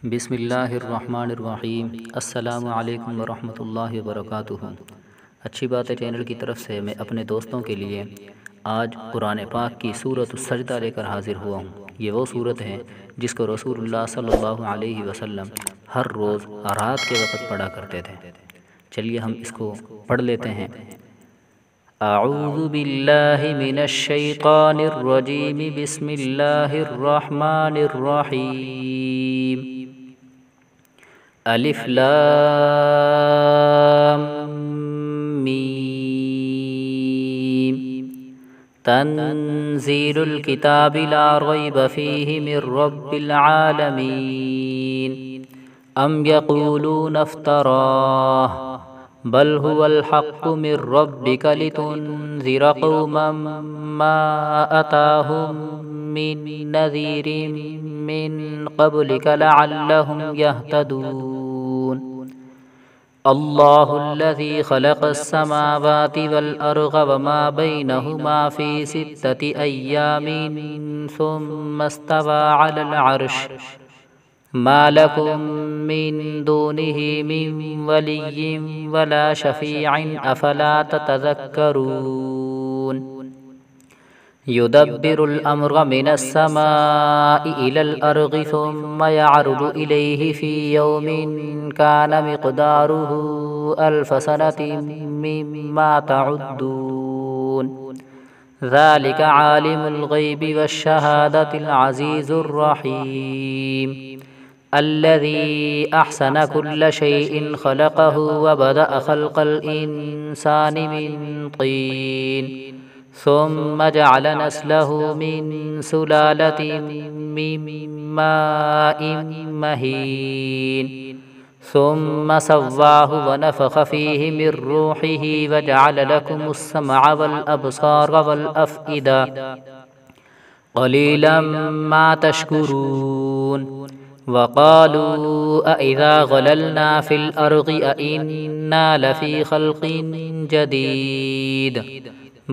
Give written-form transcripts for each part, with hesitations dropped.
بسم اللہ الرحمن الرحیم۔ السلام علیکم ورحمۃ اللہ وبرکاتہ۔ اچھی بات ہے چینل کی طرف سے میں اپنے دوستوں کے لیے آج قرآن پاک کی سورۃ السجدہ لے کر حاضر ہوا ہوں۔ یہ وہ سورت ہے جس کو رسول اللہ صلی اللہ علیہ وسلم ہر روز رات کے وقت پڑھا کرتے تھے۔ چلیے ہم اس کو پڑھ لیتے ہیں۔ اعوذ باللہ من الشیطان الرجیم، بسم اللہ الرحمن الرحیم۔ الف لام میم، تنزیل الکتاب لا ریب فیہ من رب العالمین، ام یقولون افتراہ بل هو الحق من ربک لتنذر قوما ما اتاهم من نذیر من قبلک لعلهم يهتدون۔ اللہ الذی خلق السماوات والارض وما بینہما فی ستۃ ایام ثم استوى علی العرش، ما لکم من دونہ من ولی ولا شفیع افلا تتذکرون۔ يدبر الأمر من السماء إلى الأرض ثم يعرج إليه في يوم كان مقداره 1000 سنة مما تعدون، ذلك عالم الغيب والشهادة العزيز الرحيم، الذي أحسن كل شيء خلقه وبدأ خلق الإنسان من طين، ثم جعل نسله من سلالة من ماء مهين، ثم سواه ونفخ فيه من روحه وجعل لكم السمع والأبصار والأفئدة قليلا ما تشكرون۔ وقالوا أإذا غللنا في الأرض أإنا لفي خلق جديد،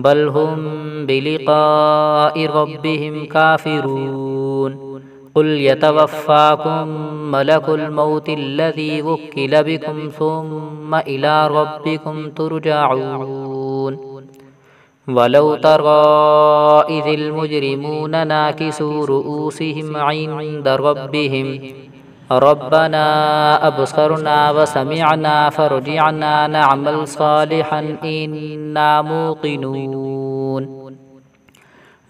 بل هم بلقاء ربهم كافرون۔ قل يتوفاكم ملك الموت الذي وكل بكم ثم إلى ربكم ترجعون۔ ولو ترى إذ المجرمون ناكسوا رؤوسهم عند ربهم ربنا أبصرنا وسمعنا فارجعنا نعمل صالحا إنا موقنون۔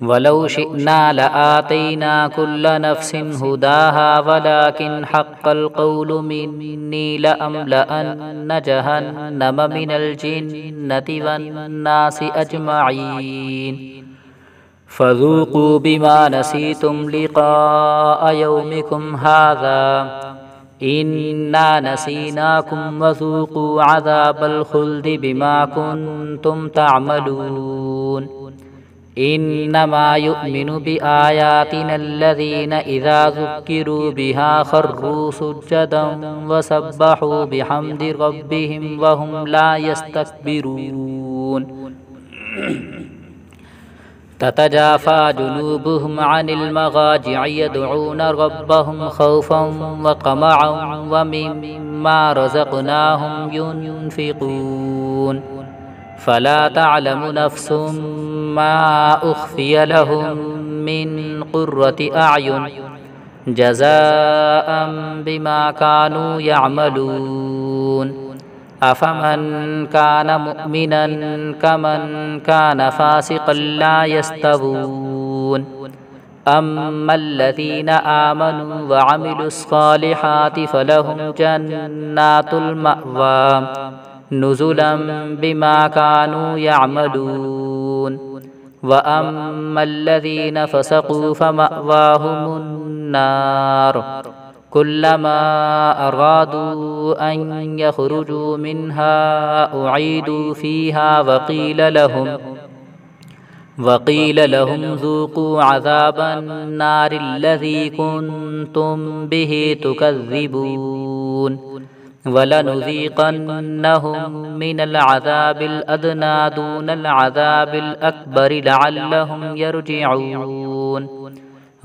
ولو شئنا لآتينا كل نفس هداها ولكن حق القول مني لأملأن جهنم من الجنة والناس أجمعين، فذوقوا بما نسيتم لقاء يومكم هذا إنا نسيناكم وذوقوا عذاب الخلد بما كنتم تعملون۔ إنما يؤمن بآياتنا الذين إذا ذكروا بها خروا سجدا وسبحوا بحمد ربهم وهم لا يستكبرون۔ تتجافى جنوبهم عن المضاجع يدعون ربهم خوفا وطمعا ومما رزقناهم ينفقون، فلا تعلم نفس ما أخفي لهم من قرة أعين جزاء بما كانوا يعملون۔ أفمن كان مؤمنا كمن كان فاسقا لا يستوون، أما الذين آمنوا وعملوا الصالحات فلهم جنات المأوى نزلا بما كانوا يعملون، وأما الذين فسقوا فمأواهم النار كلما أرادوا أن يخرجوا منها أعيدوا فيها وقيل لهم ذوقوا عذاب النار الذي كنتم به تكذبون، وَلَنُذِيقَنَّهُم مِّنَ الْعَذَابِ الْأَدْنَىٰ دُونَ الْعَذَابِ الْأَكْبَرِ لَعَلَّهُمْ يَرْجِعُونَ۔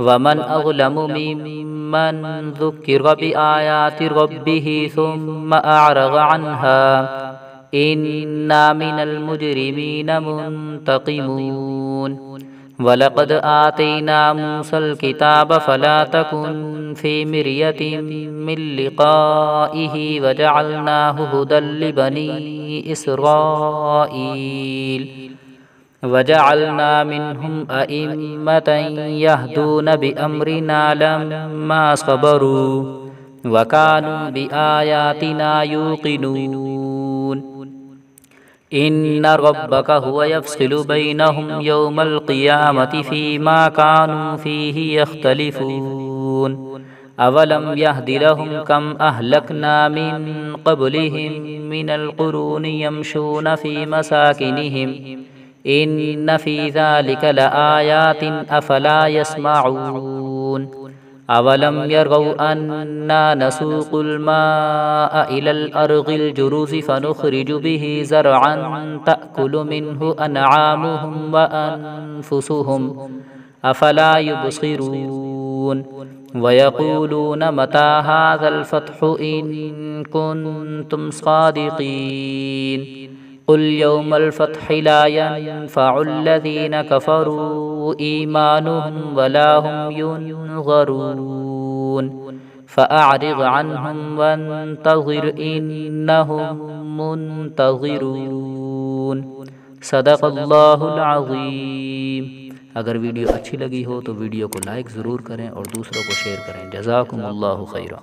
ومن أظلم ممن ذكر بآيات ربه ثم أعرض عنها إنا من المجرمين منتقمون وَلَقَدْ آتَيْنَا مُوسَى الْكِتَابَ فَلَا تَكُنْ فِي مِرْيَةٍ مِّن لِّقَائِهِ وَجَعَلْنَاهُ هُدًى لِّبَنِي إِسْرَائِيلَ وَجَعَلْنَا مِنْهُمْ أَئِمَّةً يَهْدُونَ بِأَمْرِنَا لَمَّا صَبَرُوا وَكَانُوا بِآيَاتِنَا يُوقِنُونَ إن ربك هو يفصل بينهم يوم القيامة فيما كانوا فيه يختلفون أولم يهد لهم كم أهلكنا من قبلهم من القرون يمشون في مساكنهم إن في ذلك لآيات أفلا يسمعون أولم يروا أنا نسوق الماء إلى الأرض الجرز فنخرج به زرعا تأكل منه أنعامهم وأنفسهم أفلا يبصرون ويقولون متى هذا الفتح إن كنتم صادقين قل يوم الفتح لا ينفع الذين كفروا إيمانهم ولا هم ينظرون فأعرض عنهم وانتظر إنهم منتظرون صدق اللہ العظیم۔ اگر ویڈیو اچھی لگی ہو تو ویڈیو کو لائک ضرور کریں اور دوسروں کو شیئر کریں۔ جزاکم اللہ خیرا۔